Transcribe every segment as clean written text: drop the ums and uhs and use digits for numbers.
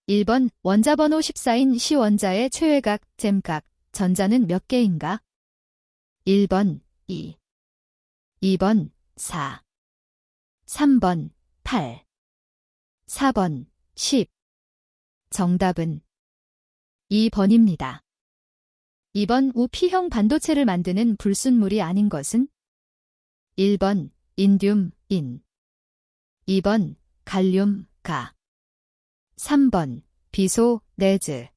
1번 원자번호 14인 시원자의 최외각, 잼각, 전자는 몇 개인가? 1번 2, 2번 4, 3번 8, 4번 10. 정답은 2번입니다. 2번 우P형 반도체를 만드는 불순물이 아닌 것은? 1번 인듐, 인. 2번 갈륨, 가. 3번 비소, 네즈.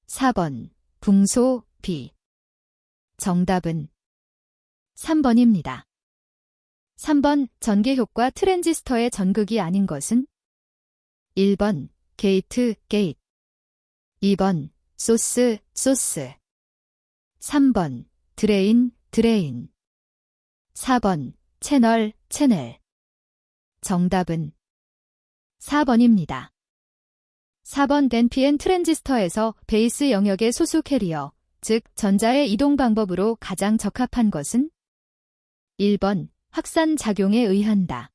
4번 붕소, 비. 정답은 3번입니다. 3번 전개효과 트랜지스터의 전극이 아닌 것은? 1번 게이트, 게이트. 2번 소스, 소스. 3번 드레인, 드레인. 4번 채널, 채널. 정답은 4번입니다. 4번 NPN 트랜지스터에서 베이스 영역의 소수 캐리어, 즉 전자의 이동 방법으로 가장 적합한 것은? 1번 확산 작용에 의한다.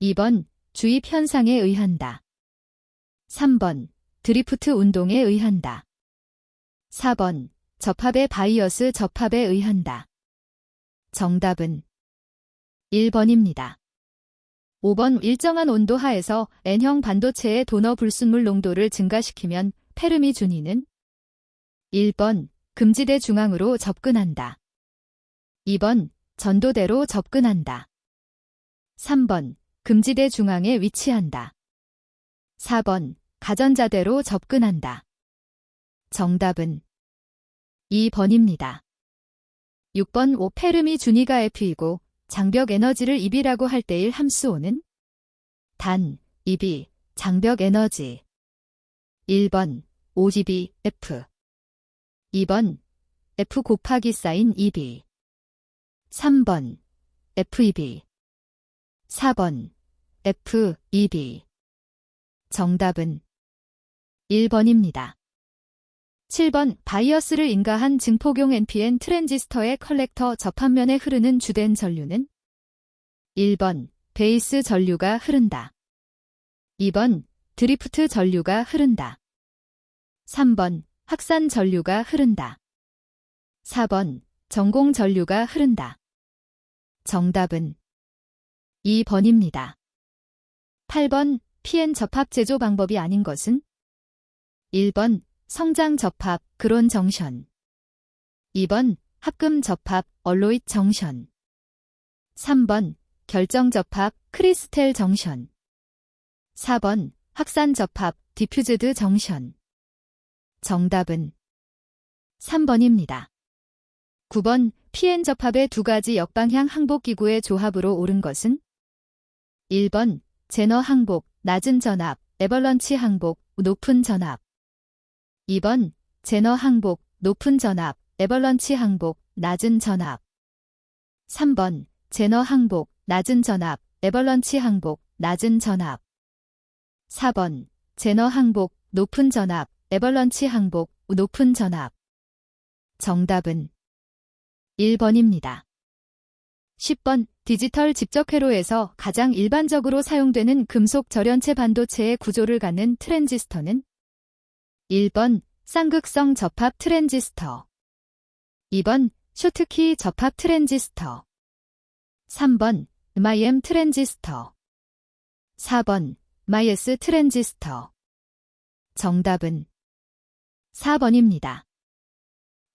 2번 주입 현상에 의한다. 3번 드리프트 운동에 의한다. 4번 접합의 바이어스 접합에 의한다. 정답은 1번입니다. 5번 일정한 온도 하에서 N형 반도체의 도너 불순물 농도를 증가시키면 페르미 준위는? 1번 금지대 중앙으로 접근한다. 2번 전도대로 접근한다. 3번 금지대 중앙에 위치한다. 4번 가전자대로 접근한다. 정답은 2번입니다. 6번 5 페르미 준위가 F이고 장벽 에너지를 Eb라고 할 때의 함수호는? 단, Eb, 장벽 에너지. 1번 5Gb, F. 2번 F 곱하기 사인 Eb. 3번 FEB. 4번 FEB. 정답은 1번입니다. 7번 바이어스를 인가한 증폭용 NPN 트랜지스터의 컬렉터 접합면에 흐르는 주된 전류는? 1번 베이스 전류가 흐른다. 2번 드리프트 전류가 흐른다. 3번 확산 전류가 흐른다. 4번 전공 전류가 흐른다. 정답은 2번입니다. 8번 PN 접합 제조 방법이 아닌 것은? 1번 성장 접합, 그론 정션. 2번 합금 접합, 얼로이드 정션. 3번 결정 접합, 크리스텔 정션. 4번 확산 접합, 디퓨즈드 정션. 정답은 3번입니다. 9번 PN 접합의 두 가지 역방향 항복기구의 조합으로 옳은 것은? 1번 제너 항복, 낮은 전압, 에벌런치 항복, 높은 전압. 2번 제너 항복, 높은 전압, 에벌런치 항복, 낮은 전압. 3번 제너 항복, 낮은 전압, 에벌런치 항복, 낮은 전압. 4번 제너 항복, 높은 전압, 에벌런치 항복, 높은 전압. 정답은 1번입니다. 10번 디지털 집적 회로에서 가장 일반적으로 사용되는 금속 절연체 반도체의 구조를 갖는 트랜지스터는? 1번 쌍극성 접합 트랜지스터. 2번 쇼트키 접합 트랜지스터. 3번 MIM 트랜지스터. 4번 MIS 트랜지스터. 정답은 4번입니다.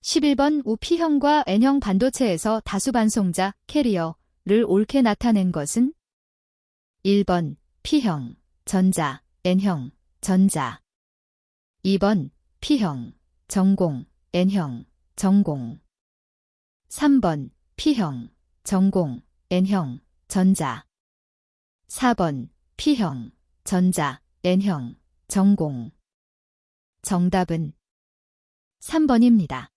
11번 우P형과 N형 반도체에서 다수 반송자, 캐리어를 옳게 나타낸 것은? 1번 P형, 전자, N형, 전자. 2번 P형, 전공, N형, 전공. 3번 P형, 전공, N형, 전자. 4번 P형, 전자, N형, 전공. 정답은 3번입니다.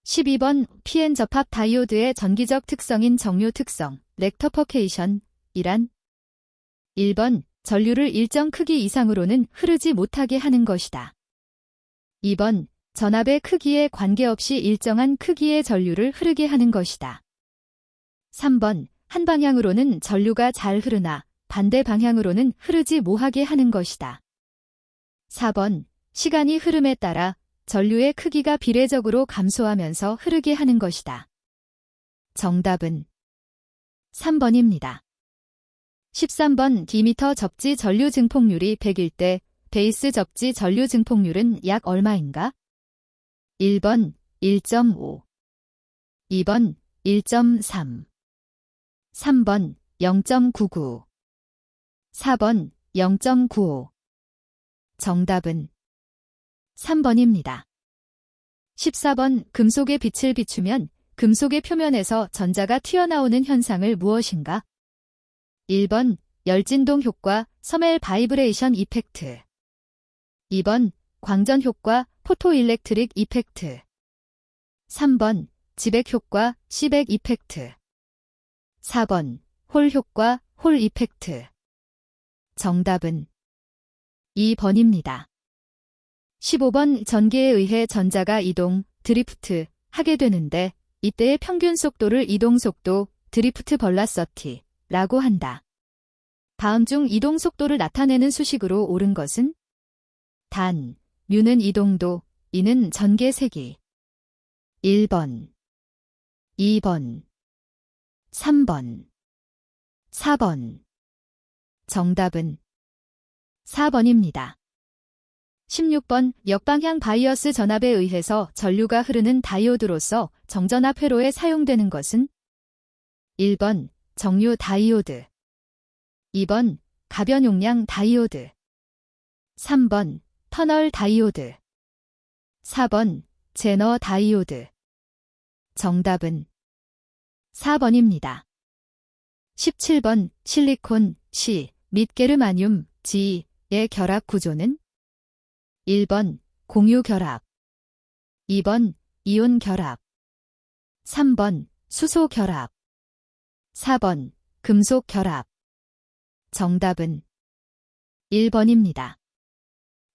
12번 PN 접합 다이오드의 전기적 특성인 정류 특성, 렉터퍼케이션, 이란? 1번 전류를 일정 크기 이상으로는 흐르지 못하게 하는 것이다. 2번 전압의 크기에 관계없이 일정한 크기의 전류를 흐르게 하는 것이다. 3번 한 방향으로는 전류가 잘 흐르나 반대 방향으로는 흐르지 못하게 하는 것이다. 4번. 시간이 흐름에 따라 전류의 크기가 비례적으로 감소하면서 흐르게 하는 것이다. 정답은 3번입니다. 13번. 디미터 접지 전류 증폭률이 100일 때 베이스 접지 전류 증폭률은 약 얼마인가? 1번 1.5, 2번 1.3, 3번 0.99, 4번 0.95. 정답은 3번입니다. 14번. 금속의 빛을 비추면 금속의 표면에서 전자가 튀어나오는 현상을 무엇인가? 1번 열진동 효과, 서멜 바이브레이션 이펙트. 2번 광전 효과, 포토일렉트릭 이펙트. 3번 지백 효과, 시백 이펙트. 4번 홀 효과, 홀 이펙트. 정답은 2번입니다. 15번. 전기에 의해 전자가 이동, 드리프트 하게 되는데 이때의 평균 속도를 이동속도, 드리프트 벌라서티 라고 한다. 다음 중 이동 속도를 나타내는 수식으로 옳은 것은? 단, 뮤는 이동도, 이는 전개 세기. 1번, 2번, 3번, 4번. 정답은 4번입니다. 16번. 역방향 바이어스 전압에 의해서 전류가 흐르는 다이오드로서 정전압 회로에 사용되는 것은? 1번 정류 다이오드, 2번 가변 용량 다이오드, 3번 터널 다이오드, 4번 제너 다이오드. 정답은 4번입니다. 17번. 실리콘 C 및 게르마늄 G의 결합 구조는? 1번 공유 결합, 2번 이온 결합, 3번 수소 결합, 4번 금속 결합. 정답은 1번입니다.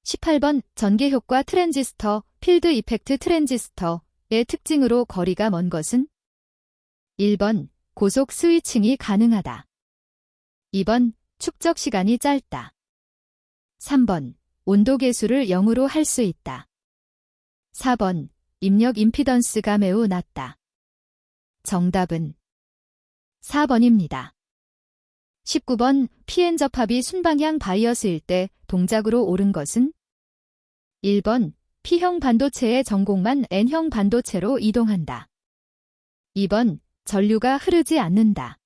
18번. 전개 효과 트랜지스터, 필드 이펙트 트랜지스터의 특징으로 거리가 먼 것은? 1번 고속 스위칭이 가능하다, 2번 축적 시간이 짧다, 3번 온도 계수를 0으로 할 수 있다, 4번 입력 임피던스가 매우 낮다. 정답은 4번입니다. 19번. PN 접합이 순방향 바이어스일 때 동작으로 옳은 것은? 1번 P형 반도체의 전공만 N형 반도체로 이동한다, 2번 전류가 흐르지 않는다,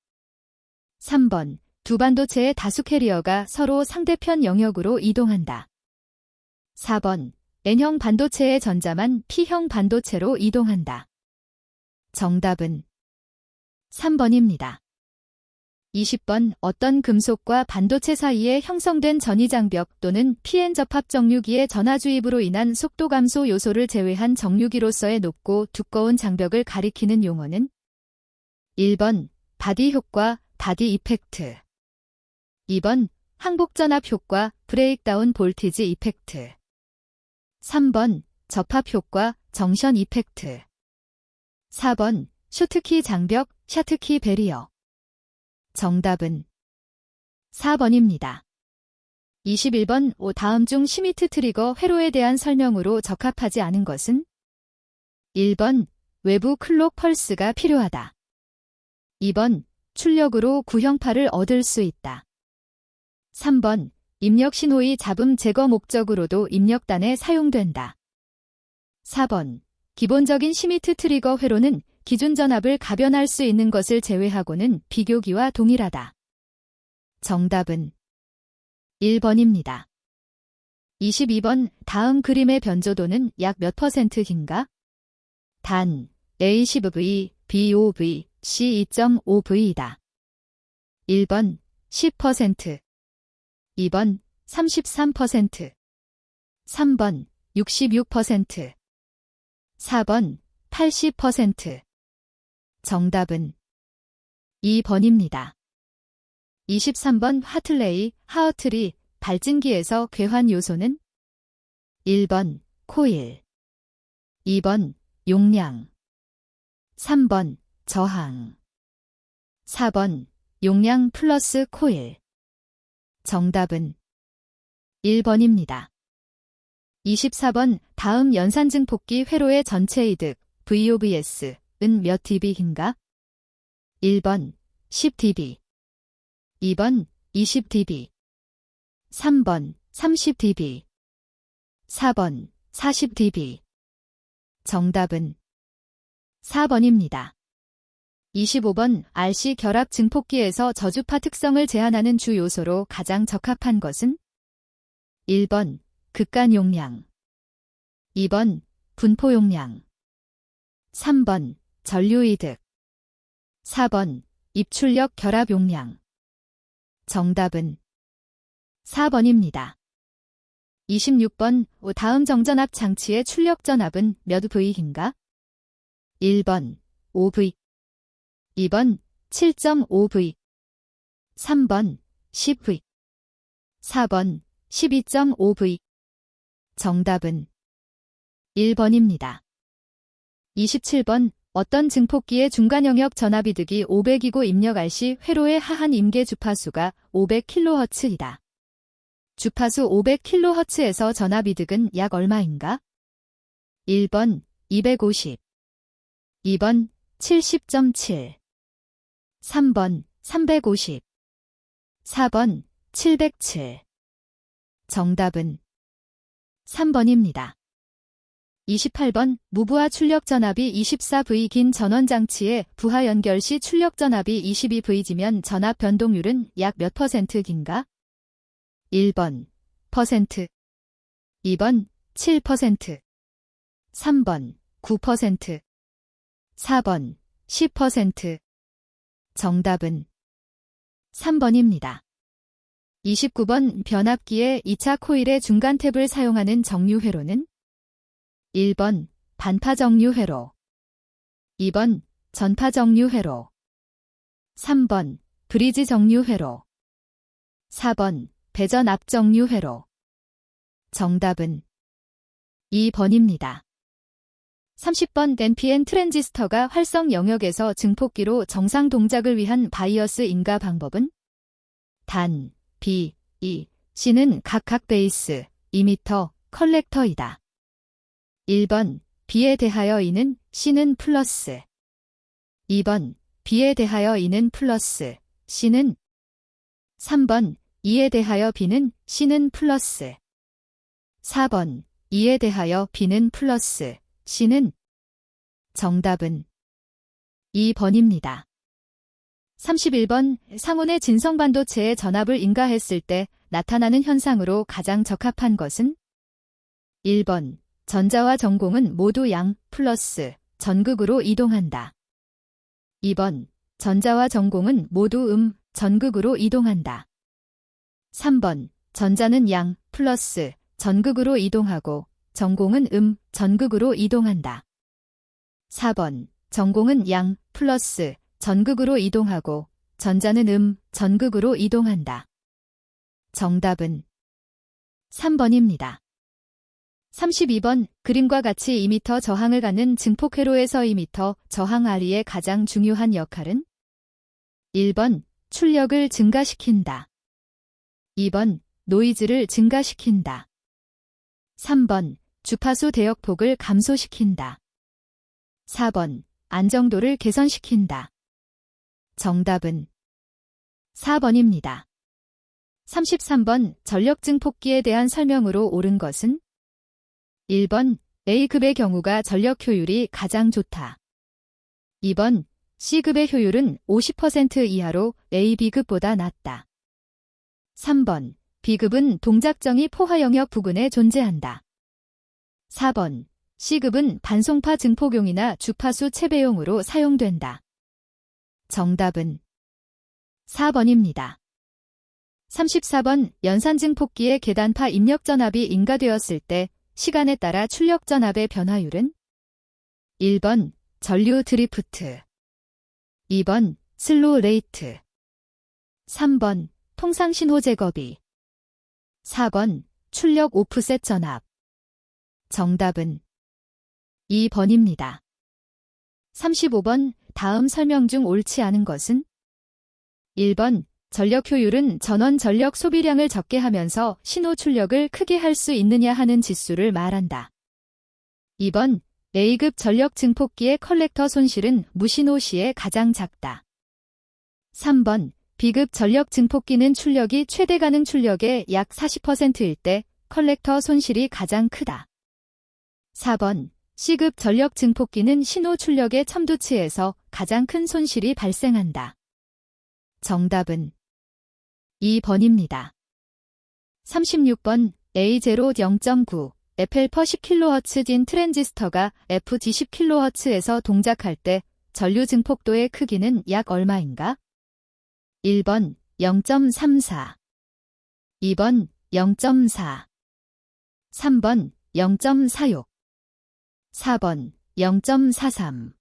3번 두 반도체의 다수 캐리어가 서로 상대편 영역으로 이동한다, 4번 N형 반도체의 전자만 P형 반도체로 이동한다. 정답은 3번입니다. 20번. 어떤 금속과 반도체 사이에 형성된 전이장벽 또는 PN 접합 정류기의 전하 주입으로 인한 속도 감소 요소를 제외한 정류기로서의 높고 두꺼운 장벽을 가리키는 용어는? 1번 바디 효과, 바디 이펙트, 2번 항복전압 효과, 브레이크다운 볼티지 이펙트, 3번 접합 효과, 정션 이펙트, 4번 쇼트키 장벽, 샤트키 베리어. 정답은 4번입니다. 21번. 다음 중 시미트 트리거 회로에 대한 설명으로 적합하지 않은 것은? 1번 외부 클록 펄스가 필요하다, 2번 출력으로 구형파를 얻을 수 있다, 3번 입력 신호의 잡음 제거 목적으로도 입력단에 사용된다, 4번 기본적인 시미트 트리거 회로는 기준 전압을 가변할 수 있는 것을 제외하고는 비교기와 동일하다. 정답은 1번입니다. 22번. 다음 그림의 변조도는 약 몇 %인가? 단 A10V, BOV, C2.5V이다. 1번 10%, 2번 33%, 3번 66%, 4번 80%. 정답은 2번입니다. 23번. 하틀레이, 하어트리 발진기에서 괴환 요소는? 1번 코일, 2번 용량, 3번 저항, 4번 용량 플러스 코일. 정답은 1번입니다. 24번 다음 연산 증폭기 회로의 전체 이득 VOVS은 몇 dB인가? 1번 10dB 2번 20dB 3번 30dB 4번 40dB 정답은 4번입니다. 25번 RC 결합 증폭기에서 저주파 특성을 제한하는 주 요소로 가장 적합한 것은? 1번 극간 용량 2번 분포 용량 3번 전류 이득 4번 입출력 결합 용량 정답은 4번입니다. 26번 다음 정전압 장치의 출력 전압은 몇 V인가? 1번 5V 2번 7.5V 3번 10V 4번 12.5V 정답은 1번입니다. 27번 어떤 증폭기의 중간 영역 전압 이득이 500이고 입력할 시 회로의 하한 임계 주파수가 500kHz이다. 주파수 500kHz에서 전압 이득은 약 얼마인가? 1번 250 2번 70.7 3번 350 4번 707 정답은 3번입니다. 28번 무부하 출력 전압이 24V 긴 전원장치에 부하 연결 시 출력 전압이 22V지면 전압 변동률은 약 몇 %인가? 1번 %, 2번 7%, 3번 9%, 4번 10% 정답은 3번입니다. 29번 변압기의 2차 코일의 중간 탭을 사용하는 정류 회로는? 1번 반파 정류 회로 2번 전파 정류 회로 3번 브리지 정류 회로 4번 배전 앞 정류 회로 정답은 2번입니다. 30번 NPN 트랜지스터가 활성 영역에서 증폭기로 정상 동작을 위한 바이어스 인가 방법은? 단, B, E, C는 각각 베이스, 이미터, 컬렉터이다. 1번 B에 대하여 E는 C는 플러스 2번 B에 대하여 E는 플러스 C는 3번 E에 대하여 B는 C는 플러스 4번 E에 대하여 B는 플러스 C는 정답은 2번입니다. 31번 상온의 진성반도체의 전압을 인가했을 때 나타나는 현상으로 가장 적합한 것은? 1번 전자와 전공은 모두 양 플러스 전극으로 이동한다. 2번 전자와 전공은 모두 전극으로 이동한다. 3번 전자는 양 플러스 전극으로 이동하고 전공은 전극으로 이동한다. 4번 전공은 양 플러스 전극으로 이동하고 전자는 전극으로 이동한다. 정답은 3번입니다. 32번 그림과 같이 2m 저항을 갖는 증폭회로에서 2m 저항 RE의 가장 중요한 역할은? 1번 출력을 증가시킨다. 2번 노이즈를 증가시킨다. 3번 주파수 대역폭을 감소시킨다. 4번 안정도를 개선시킨다. 정답은 4번입니다. 33번 전력 증폭기에 대한 설명으로 옳은 것은? 1번 A급의 경우가 전력 효율이 가장 좋다. 2번 C급의 효율은 50% 이하로 A, B급보다 낮다. 3번 B급은 동작정이 포화 영역 부근에 존재한다. 4번 C급은 반송파 증폭용이나 주파수 채배용으로 사용된다. 정답은 4번입니다. 34번 연산 증폭기의 계단파 입력 전압이 인가되었을 때 시간에 따라 출력 전압의 변화율은? 1번 전류 드리프트 2번 슬로우 레이트 3번 통상 신호 제거비 4번 출력 오프셋 전압 정답은 2번입니다. 35번 다음 설명 중 옳지 않은 것은? 1번 전력 효율은 전원 전력 소비량을 적게 하면서 신호 출력을 크게 할 수 있느냐 하는 지수를 말한다. 2번, A급 전력 증폭기의 컬렉터 손실은 무신호 시에 가장 작다. 3번, B급 전력 증폭기는 출력이 최대 가능 출력의 약 40%일 때 컬렉터 손실이 가장 크다. 4번, C급 전력 증폭기는 신호 출력의 첨두치에서 가장 큰 손실이 발생한다. 정답은 2번입니다. 36번 A0 0.9 FL/10kHz 인 트랜지스터가 FG10kHz에서 동작할 때 전류 증폭도의 크기는 약 얼마인가? 1번 0.34 2번 0.4 3번 0.46 4번 0.43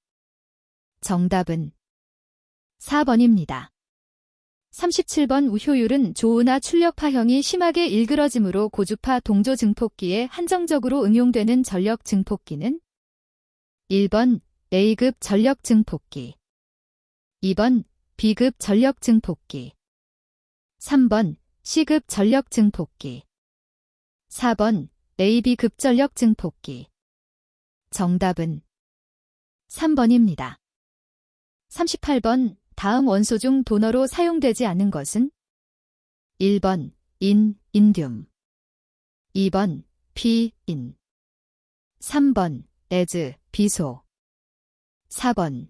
정답은 4번입니다. 37번 우효율은 조우나 출력파형이 심하게 일그러짐으로 고주파 동조 증폭기에 한정적으로 응용되는 전력 증폭기는 1번 A급 전력 증폭기 2번 B급 전력 증폭기 3번 C급 전력 증폭기 4번 AB급 전력 증폭기 정답은 3번입니다. 38번 다음 원소 중 도너로 사용되지 않은 것은 1번 인듐 2번 인 3번 비소 4번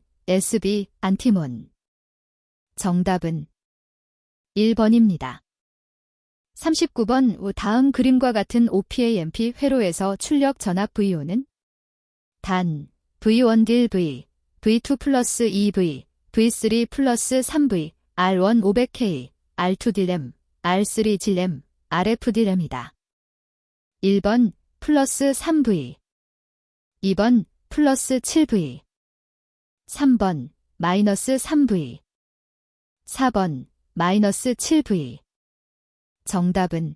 안티몬 정답은 1번입니다. 39번 다음 그림과 같은 OPAMP 회로에서 출력 전압 VO는 단 V1딜 V, V2 플러스 2V, V3 플러스 3V, R1 500K, R2 딜램, R3 질램, RF 딜램이다. 1번 플러스 3V 2번 플러스 7V 3번 마이너스 3V 4번 마이너스 7V 정답은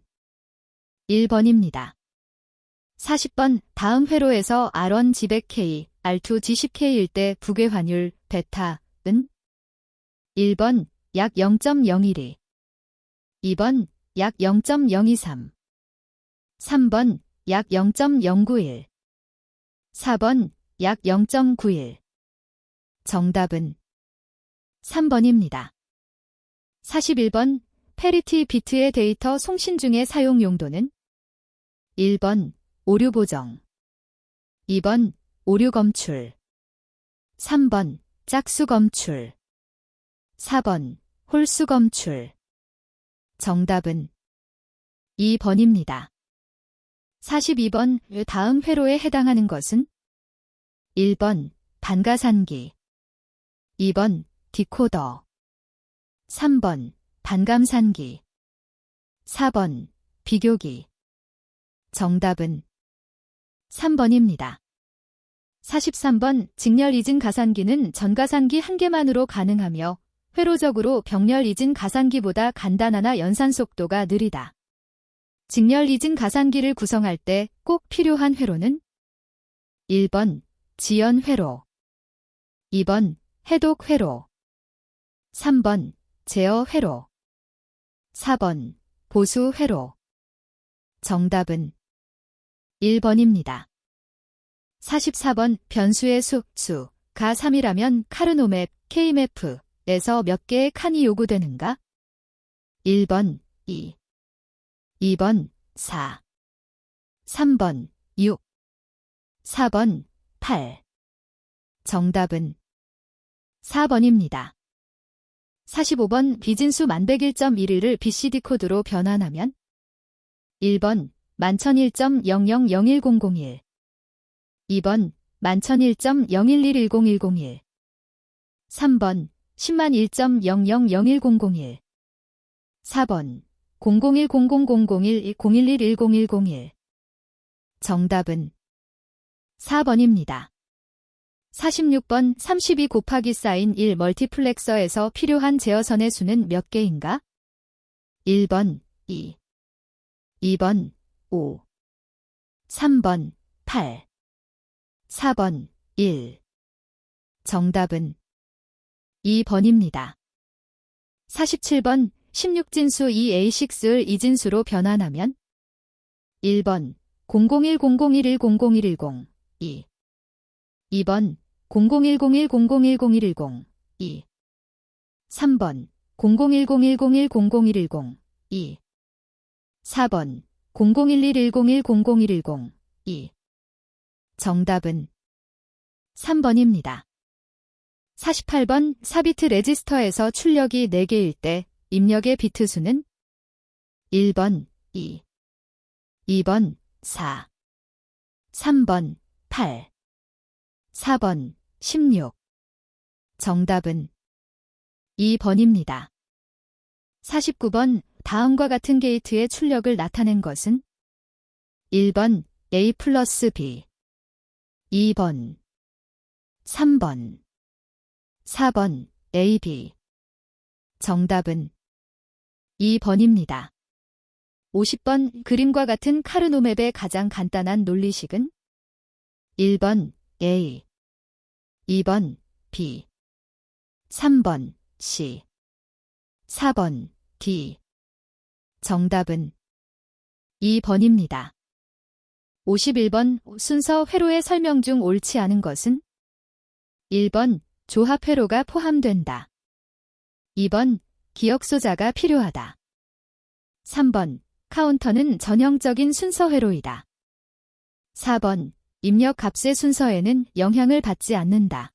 1번입니다. 40번 다음 회로에서 R1 G100K, R2 G10K일 때 부괴 환율 베타은 1번 약 0.012 2번 약 0.023 3번 약 0.091 4번 약 0.91 정답은 3번입니다. 41번 페리티 비트의 데이터 송신 중의 사용 용도는 1번 오류 보정 2번 오류 검출 3번 짝수 검출 4번 홀수 검출 정답은 2번입니다. 42번 다음 회로에 해당하는 것은 1번 반가산기 2번 디코더 3번 반감산기 4번 비교기 정답은 3번입니다. 43번 직렬 이진 가산기는 전가산기 한 개만으로 가능하며 회로적으로 병렬 이진 가산기보다 간단하나 연산 속도가 느리다. 직렬 이진 가산기를 구성할 때 꼭 필요한 회로는 1번 지연 회로 2번 해독 회로 3번 제어 회로 4번 보수 회로 정답은 1번입니다. 44번 변수의 수가 3이라면 카르노맵 K맵에서 몇 개의 칸이 요구되는가? 1번 2 2번 4 3번 6 4번 8 정답은 4번입니다. 45번 비진수 1101.11을 BCD 코드로 변환하면 1번 1101.000101 2번 1101.01110101 3번 10001.000101 4번 00100000110111001 정답은 4번입니다. 46번 32 곱하기 사인 1 멀티플렉서에서 필요한 제어선의 수는 몇 개인가? 1번 2 2번 5 3번 8 4번 1 정답은 2번입니다. 47번 16진수 2A6을 이진수로 변환하면 1번 001001100110 2 2번 001010011010 2 3번 0010101010 2 4번 0011101010 2 정답은 3번입니다. 48번 4비트 레지스터에서 출력이 4개일 때 입력의 비트 수는 1번 2, 2번 4, 3번 8, 4번 16. 정답은 2번입니다. 49번 다음과 같은 게이트의 출력을 나타낸 것은 1번 A 플러스 B, 2번, 3번, 4번 AB. 정답은 2번입니다. 50번 그림과 같은 카르노맵의 가장 간단한 논리식은 1번 A, 2번 B, 3번 C, 4번 D. 정답은 2번입니다. 51번 순서 회로의 설명 중 옳지 않은 것은 1번 조합 회로가 포함된다. 2번 기억소자가 필요하다. 3번 카운터는 전형적인 순서 회로이다. 4번 입력 값의 순서에는 영향을 받지 않는다.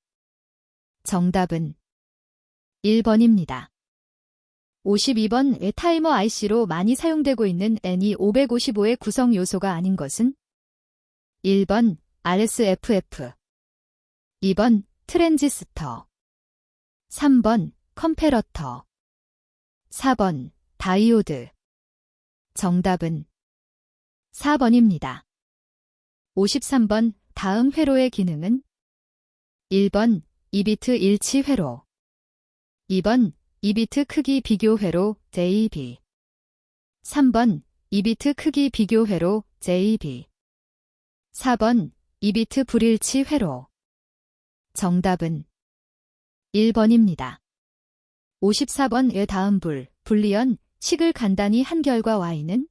정답은 1번입니다. 52번 타이머 IC로 많이 사용되고 있는 NE555의 구성 요소가 아닌 것은 1번 RSFF, 2번 트랜지스터, 3번 컴패러터, 4번 다이오드. 정답은 4번입니다. 53번 다음 회로의 기능은 1번 2비트 일치 회로, 2번 2비트 크기 비교 회로 JB, 3번 2비트 크기 비교 회로 JB, 4번 2비트 불일치 회로. 정답은 1번입니다. 54번의 다음 불리언 식을 간단히 한 결과 Y는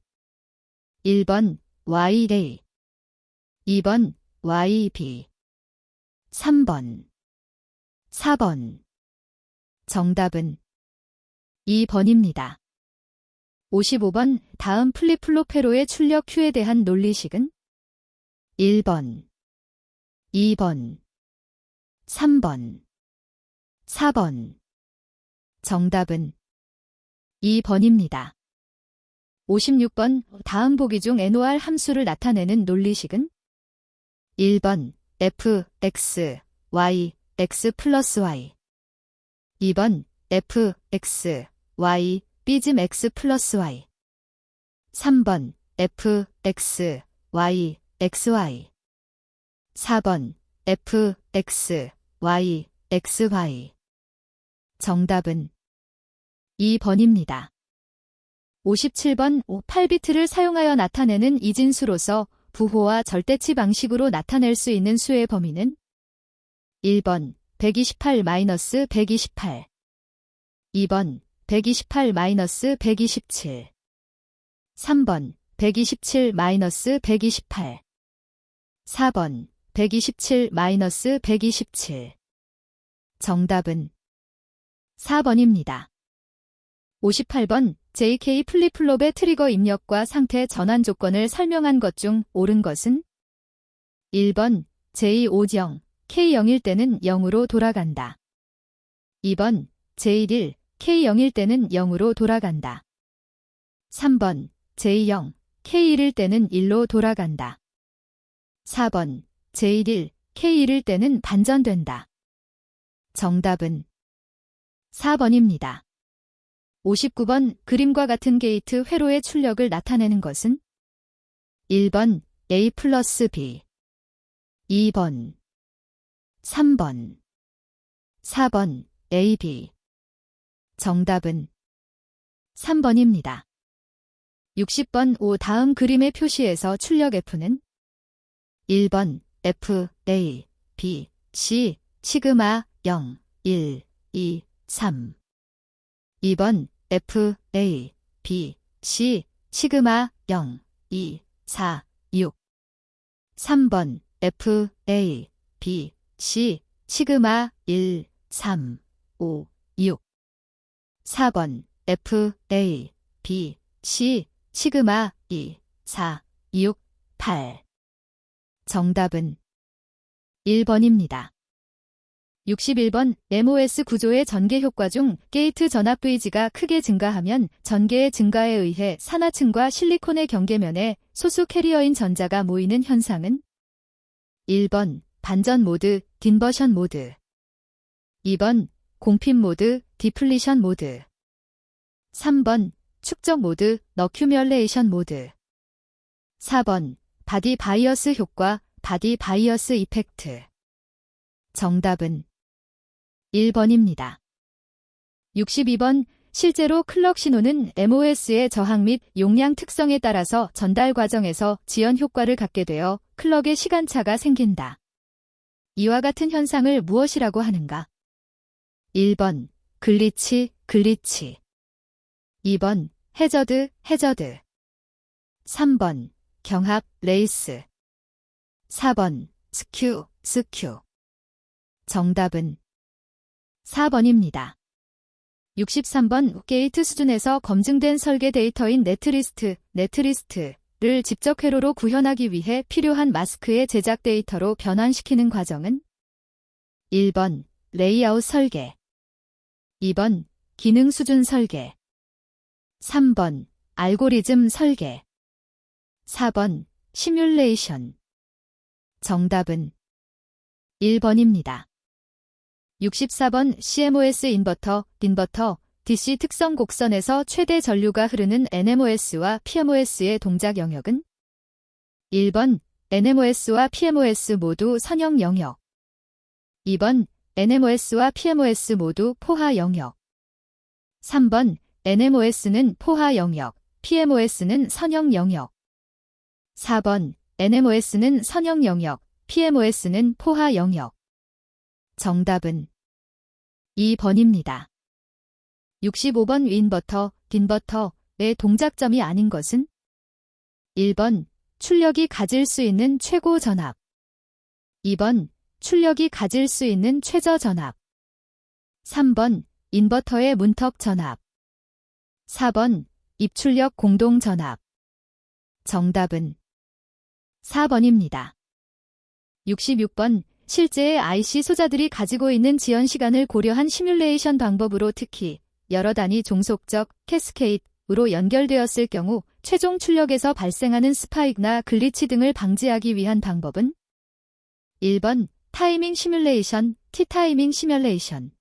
1번 YA, 2번 YB, 3번, 4번. 정답은 2번입니다. 55번 다음 플립플롭 회로의 출력 Q에 대한 논리식은 1번, 2번, 3번, 4번. 정답은 2번입니다. 56번 다음 보기 중 NOR 함수를 나타내는 논리식은 1번 F, X, Y, X 플러스 Y, 2번 F, X, Y, 삐짐 X 플러스 Y, 3번 F, X, Y, XY, 4번 F, X, Y, XY. 정답은 2번입니다. 57번 8비트를 사용하여 나타내는 이진수로서 부호와 절대치 방식으로 나타낼 수 있는 수의 범위는 1번 128-128, 2번 128-127, 3번 127-128, 4번 127-127. 정답은 4번입니다. 58번 JK 플립플롭의 트리거 입력과 상태 전환 조건을 설명한 것 중 옳은 것은 1번 J5정, K0일 때는 0으로 돌아간다. 2번 J1, K0일 때는 0으로 돌아간다. 3번 J0, K1일 때는 1로 돌아간다. 4번 J1, K1일 때는 반전된다. 정답은 4번입니다. 59번 그림과 같은 게이트 회로의 출력을 나타내는 것은 1번 A 플러스 B, 2번, 3번, 4번 AB. 정답은 3번입니다. 60번 다음 그림의 표시에서 출력 F는 1번 F, A, B, C, 시그마 0, 1, 2, 3. 2번 F, A, B, C, 시그마 0, 2, 4, 6. 3번 F, A, B, C, 시그마 1, 3, 5, 6. 4번 F, A, B, C, 시그마 2, 4, 6, 8. 정답은 1번입니다. 61번 MOS 구조의 전개 효과 중 게이트 전압 Vg가 크게 증가하면 전개의 증가에 의해 산화층과 실리콘의 경계면에 소수 캐리어인 전자가 모이는 현상은? 1번 반전 모드, 딘버션 모드. 2번 공핍 모드, 디플리션 모드. 3번 축적 모드, 너큐뮬레이션 모드. 4번 바디 바이어스 효과, 바디 바이어스 이펙트. 정답은 1번입니다. 62번 실제로 클럭 신호는 MOS의 저항 및 용량 특성에 따라서 전달 과정에서 지연 효과를 갖게 되어 클럭의 시간차가 생긴다. 이와 같은 현상을 무엇이라고 하는가? 1번 글리치, 글리치. 2번 해저드, 해저드. 3번 경합, 레이스. 4번 스큐, 스큐. 정답은 4번입니다. 63번 게이트 수준에서 검증된 설계 데이터인 네트리스트, 네트리스트를 직접 회로로 구현하기 위해 필요한 마스크의 제작 데이터로 변환시키는 과정은? 1번 레이아웃 설계. 2번 기능 수준 설계. 3번 알고리즘 설계. 4번 시뮬레이션. 정답은 1번입니다. 64번 CMOS 인버터, 인버터, DC 특성 곡선에서 최대 전류가 흐르는 NMOS와 PMOS의 동작 영역은? 1번 NMOS와 PMOS 모두 선형 영역. 2번 NMOS와 PMOS 모두 포화 영역. 3번 NMOS는 포화 영역, PMOS는 선형 영역. 4번 NMOS는 선형 영역, PMOS는 포화 영역. 정답은 2번입니다. 65번 윈버터, 딘버터의 동작점이 아닌 것은? 1번 출력이 가질 수 있는 최고 전압. 2번 출력이 가질 수 있는 최저 전압. 3번 인버터의 문턱 전압. 4번 입출력 공동 전압. 정답은 4번입니다. 66번 실제의 IC 소자들이 가지고 있는 지연 시간을 고려한 시뮬레이션 방법으로 특히 여러 단위 종속적 캐스케이드로 연결되었을 경우 최종 출력에서 발생하는 스파이크나 글리치 등을 방지하기 위한 방법은? 1번 타이밍 시뮬레이션, T-타이밍 시뮬레이션.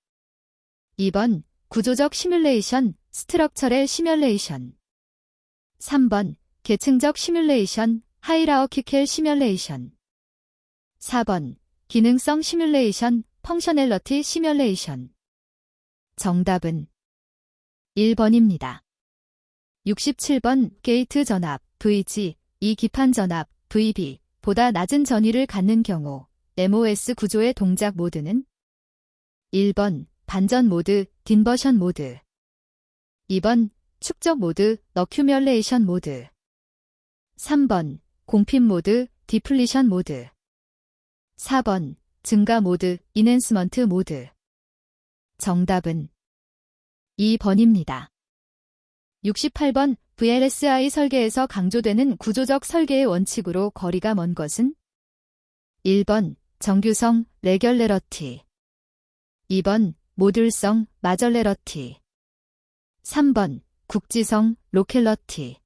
2번 구조적 시뮬레이션, 스트럭처럴 시뮬레이션. 3번 계층적 시뮬레이션, 하이라어키컬 시뮬레이션. 4번 기능성 시뮬레이션, 펑셔널러티 시뮬레이션. 정답은 1번입니다. 67번 게이트 전압, VG, 이 기판 전압, VB, 보다 낮은 전위를 갖는 경우 MOS 구조의 동작 모드는? 1번 반전 모드, 딘버션 모드. 2번 축적 모드, 너큐뮬레이션 모드. 3번 공핍 모드, 디플리션 모드. 4번 증가 모드, 인핸스먼트 모드. 정답은 2번입니다. 68번 VLSI 설계에서 강조되는 구조적 설계의 원칙으로 거리가 먼 것은? 1번 정규성, 레귤레러티. 2번 모듈성, 마절레러티. 3번 국지성, 로켈러티.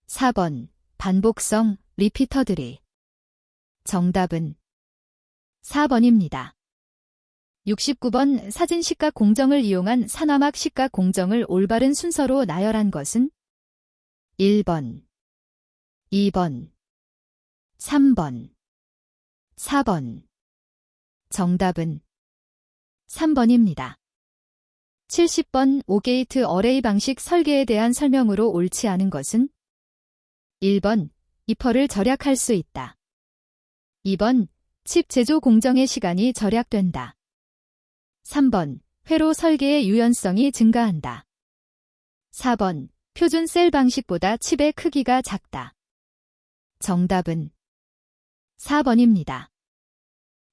4번 반복성, 리피터드리. 정답은 4번입니다. 69번 사진 시각 공정을 이용한 산화막 시각 공정을 올바른 순서로 나열한 것은? 1번, 2번, 3번, 4번. 정답은 3번입니다. 70번 5게이트 어레이 방식 설계에 대한 설명으로 옳지 않은 것은? 1번 이퍼를 절약할 수 있다. 2번 칩 제조 공정의 시간이 절약된다. 3번 회로 설계의 유연성이 증가한다. 4번. 표준 셀 방식보다 칩의 크기가 작다. 정답은 4번입니다.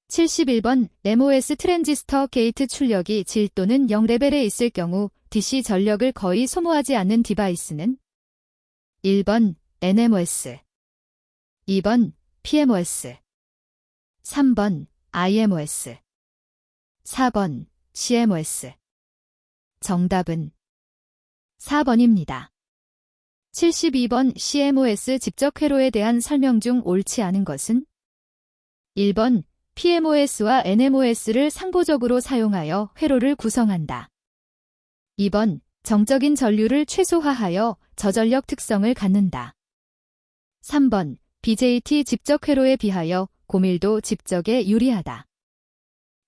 71번. MOS 트랜지스터 게이트 출력이 질 또는 0레벨에 있을 경우 DC 전력을 거의 소모하지 않는 디바이스는 1번. NMOS 2번. PMOS 3번. IMOS 4번. CMOS 정답은 4번입니다. 72번. CMOS 직접 회로에 대한 설명 중 옳지 않은 것은 1번. PMOS와 NMOS를 상보적으로 사용하여 회로를 구성한다. 2번. 정적인 전류를 최소화하여 저전력 특성을 갖는다. 3번. BJT 집적 회로에 비하여 고밀도 집적에 유리하다.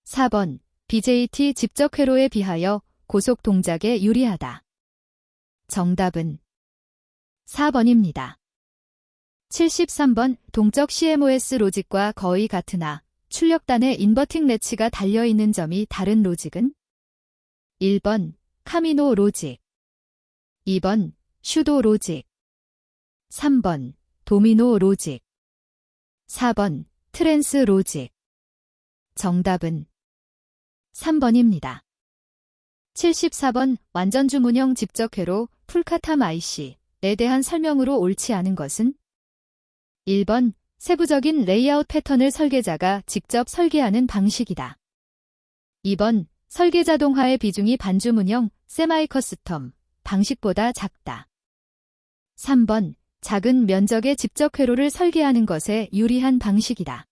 4번. BJT 집적 회로에 비하여 고속 동작에 유리하다. 정답은 4번입니다. 73번. 동적 CMOS 로직과 거의 같으나 출력단에 인버팅 레치가 달려있는 점이 다른 로직은 1번. 카미노 로직 2번. 슈도 로직 3번. 도미노 로직 4번. 트랜스 로직 정답은 3번입니다. 74번. 완전 주문형 집적 회로 풀카탐 IC에 대한 설명으로 옳지 않은 것은 1번. 세부적인 레이아웃 패턴을 설계자가 직접 설계하는 방식이다. 2번. 설계 자동화의 비중이 반주문형 세마이 커스텀 방식보다 작다. 3번. 작은 면적의 집적 회로를 설계하는 것에 유리한 방식이다.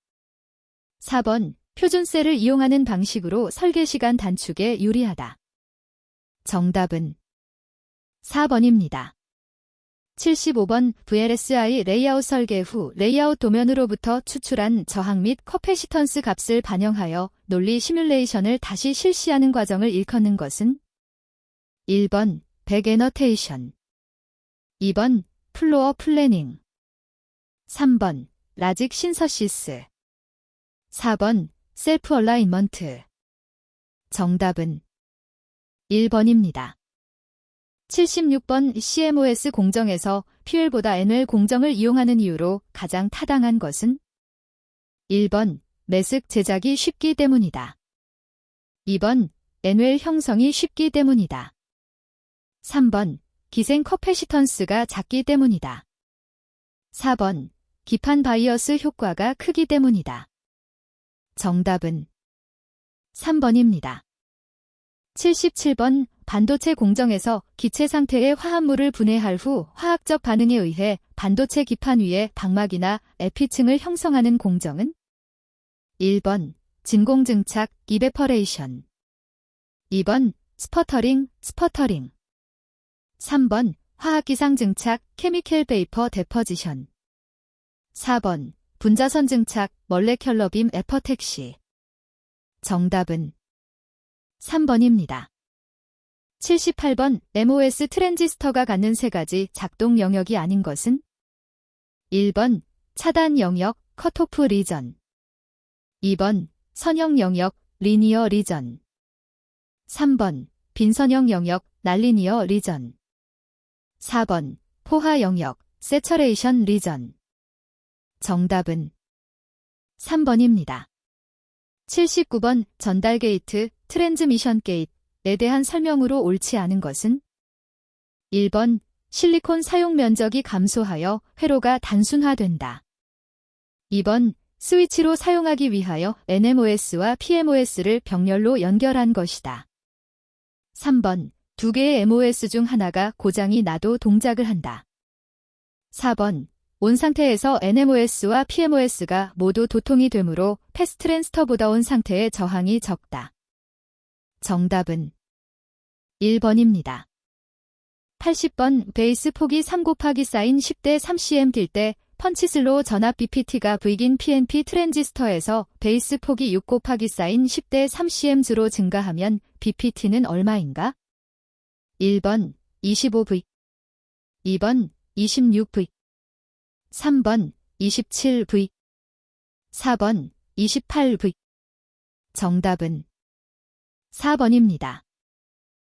4번. 표준 셀을 이용하는 방식으로 설계 시간 단축에 유리하다. 정답은 4번입니다. 75번. VLSI 레이아웃 설계 후 레이아웃 도면으로부터 추출한 저항 및 커패시턴스 값을 반영하여 논리 시뮬레이션을 다시 실시하는 과정을 일컫는 것은 1번. 백애너테이션 2번. 플로어 플래닝 3번. 라직 신서시스 4번. 셀프 얼라인먼트 정답은 1번입니다. 76번. CMOS 공정에서 PL보다 NL 공정을 이용하는 이유로 가장 타당한 것은 1번. 매습 제작이 쉽기 때문이다. 2번. NL 형성이 쉽기 때문이다. 3번. 기생 커패시턴스가 작기 때문이다. 4번. 기판 바이어스 효과가 크기 때문이다. 정답은 3번입니다. 77번. 반도체 공정에서 기체 상태의 화합물을 분해할 후 화학적 반응에 의해 반도체 기판 위에 방막이나 에피층을 형성하는 공정은 1번. 진공증착 이베퍼레이션 2번. 스퍼터링 3번. 화학기상 증착 케미컬 베이퍼 데퍼지션 4번. 분자선 증착 멀레큘러 빔 에퍼텍시 정답은 3번입니다. 78번. MOS 트랜지스터가 갖는 세 가지 작동 영역이 아닌 것은 1번. 차단 영역 컷오프 리전 2번. 선형 영역 리니어 리전 3번. 빈선형 영역 난리니어 리전 4번. 포화 영역 세처레이션 리전 정답은 3번입니다. 79번. 전달 게이트 트랜즈미션 게이트에 대한 설명으로 옳지 않은 것은 1번. 실리콘 사용 면적이 감소하여 회로가 단순화된다. 2번. 스위치로 사용하기 위하여 NMOS와 PMOS를 병렬로 연결한 것이다. 3번. 두 개의 MOS 중 하나가 고장이 나도 동작을 한다. 4번. 온 상태에서 NMOS와 PMOS가 모두 도통이 되므로 패스트랜스터보다 온 상태의 저항이 적다. 정답은 1번입니다. 80번. 베이스 폭이 3/4 10대 3cm 뛸 때 펀치슬로우 전압 BPT가 V긴 PNP 트랜지스터에서 베이스 폭이 6/4 10대 3cm로 증가하면 BPT는 얼마인가? 1번 25V 2번 26V 3번 27V 4번 28V 정답은 4번입니다.